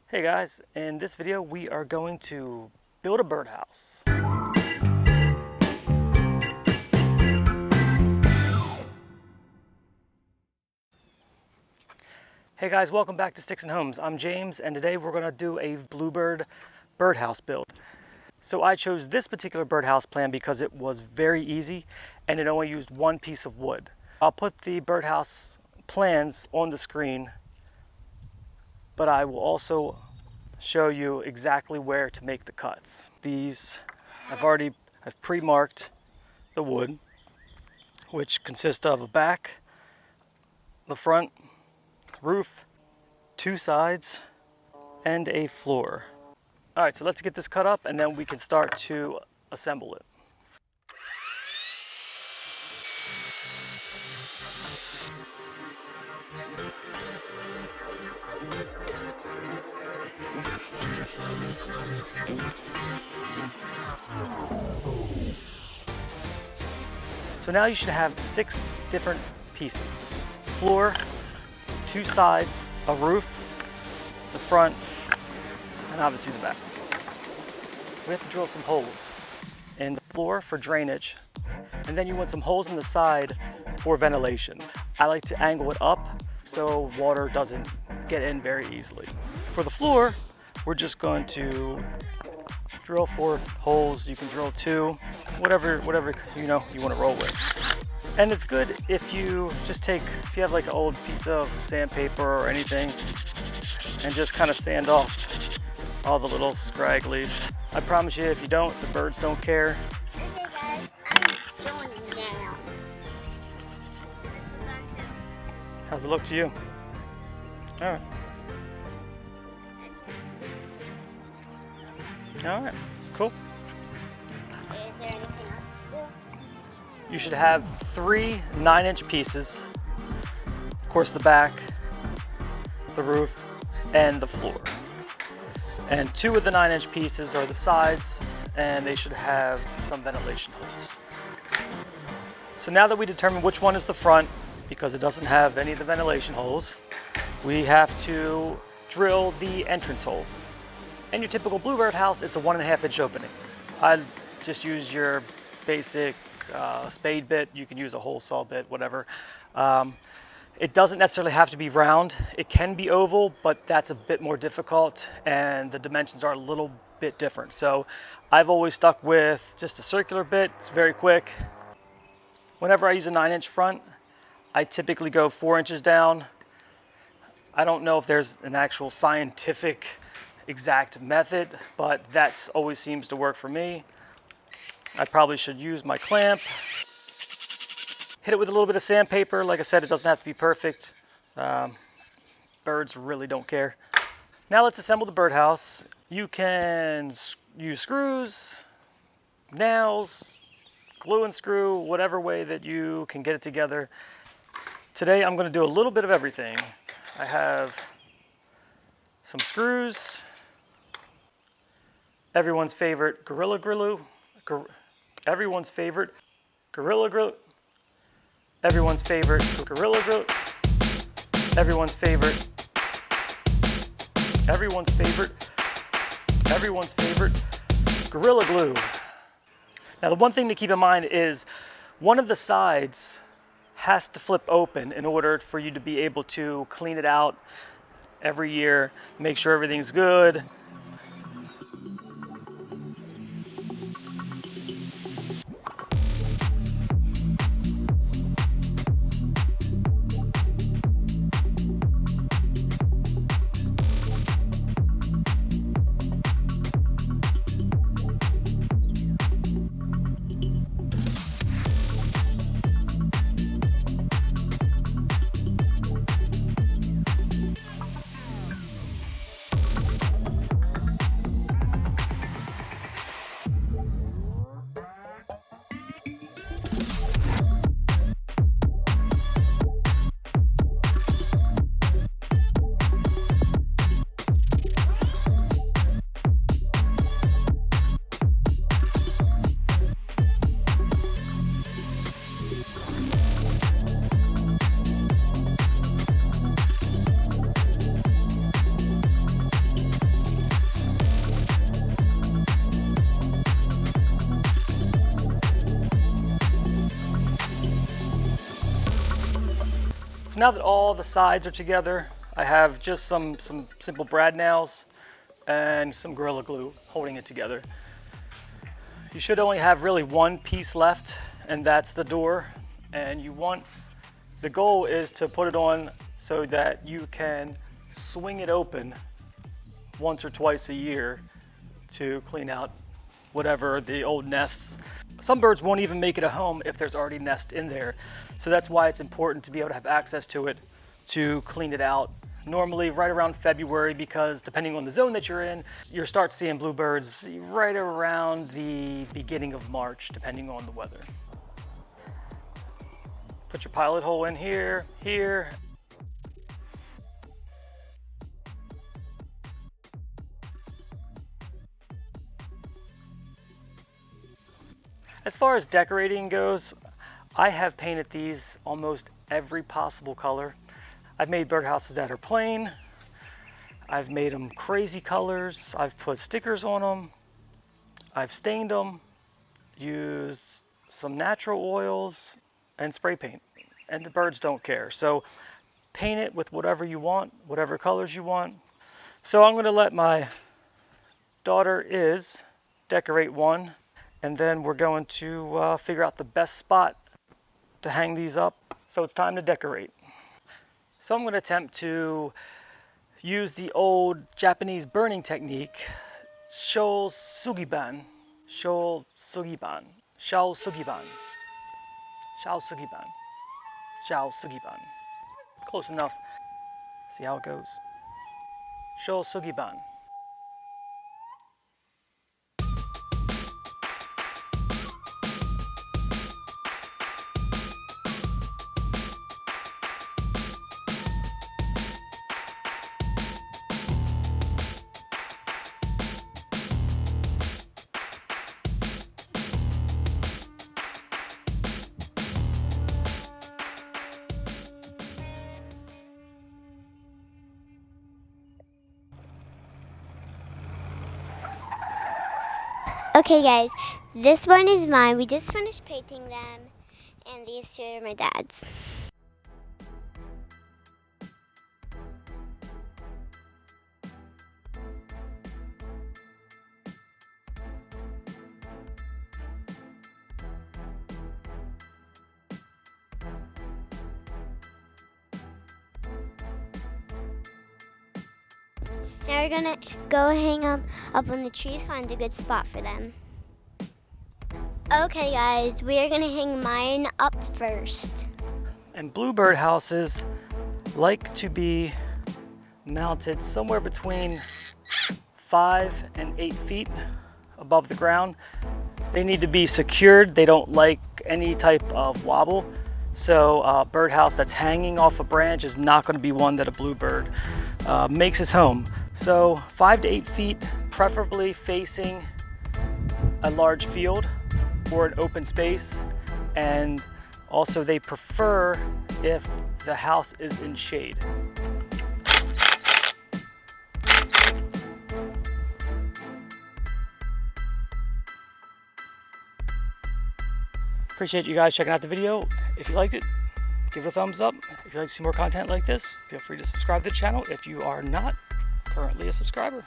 Hey guys, in this video we are going to build a birdhouse. Hey guys, welcome back to Sticks and Homes. I'm James and today we're going to do a bluebird birdhouse build. So I chose this particular birdhouse plan because it was very easy and it only used one piece of wood. I'll put the birdhouse plans on the screen, but I will also show you exactly where to make the cuts. These, I've pre-marked the wood, which consists of a back, the front, roof, two sides, and a floor. All right, so let's get this cut up and then we can start to assemble it. So now you should have 6 different pieces: floor, two sides, a roof, the front, and obviously the back. We have to drill some holes in the floor for drainage, and then you want some holes in the side for ventilation. I like to angle it up so water doesn't get in very easily. For the floor, we're just going to drill 4 holes. You can drill 2, whatever you want to roll with. And it's good if you have like an old piece of sandpaper or anything and just kind of sand off all the little scragglies. I promise you, if you don't, the birds don't care. Okay guys, I'm doing it now. How's it look to you? All right. All right, cool. Is there anything else to do? You should have 3 9-inch pieces. Of course, the back, the roof, and the floor. And 2 of the 9-inch pieces are the sides, and they should have some ventilation holes. So now that we determine which one is the front, because it doesn't have any of the ventilation holes, we have to drill the entrance hole. In your typical bluebird house, it's a 1.5-inch opening. I just use your basic spade bit. You can use a hole saw bit, whatever. It doesn't necessarily have to be round. It can be oval, but that's a bit more difficult and the dimensions are a little bit different. So I've always stuck with just a circular bit. It's very quick. Whenever I use a 9-inch front, I typically go 4 inches down. I don't know if there's an actual scientific exact method, but that always seems to work for me. I probably should use my clamp. Hit it with a little bit of sandpaper. Like I said, it doesn't have to be perfect. Birds really don't care. Now let's assemble the birdhouse. You can use screws, nails, glue and screw, whatever way that you can get it together. Today I'm going to do a little bit of everything. I have some screws, everyone's favorite Gorilla Glue, everyone's favorite Gorilla Glue, everyone's favorite Gorilla Glue, everyone's favorite Gorilla Glue. Now the one thing to keep in mind is one of the sides has to flip open in order for you to be able to clean it out every year, make sure everything's good. So now that all the sides are together, I have just some simple brad nails and some Gorilla Glue holding it together. You should only have really one piece left, and that's the door. And the goal is to put it on so that you can swing it open once or twice a year to clean out whatever the old nests. Some birds won't even make it a home if there's already nest in there. So that's why it's important to be able to have access to it to clean it out. Normally right around February, because depending on the zone that you're in, you'll start seeing bluebirds right around the beginning of March, depending on the weather. Put your pilot hole in here, here. As far as decorating goes, I have painted these almost every possible color. I've made birdhouses that are plain. I've made them crazy colors. I've put stickers on them. I've stained them, used some natural oils and spray paint. And the birds don't care. So paint it with whatever you want, whatever colors you want. So I'm going to let my daughter decorate one. And then we're going to figure out the best spot to hang these up. So it's time to decorate. So I'm going to attempt to use the old Japanese burning technique, Shou Sugiban. Shou Sugiban. Shou Sugiban. Shou Sugiban. Shou Sugiban. Close enough. See how it goes. Shou Sugiban. Okay guys, this one is mine. We just finished painting them, and these two are my dad's. Now we're gonna go hang them up on the trees, find a good spot for them. Okay guys, we are gonna hang mine up first. And bluebird houses like to be mounted somewhere between 5 and 8 feet above the ground. They need to be secured. They don't like any type of wobble. So a birdhouse that's hanging off a branch is not going to be one that a bluebird makes his home. So 5 to 8 feet, preferably facing a large field or an open space. And also they prefer if the house is in shade. Appreciate you guys checking out the video. If you liked it, give it a thumbs up. If you'd like to see more content like this, feel free to subscribe to the channel if you are not currently a subscriber.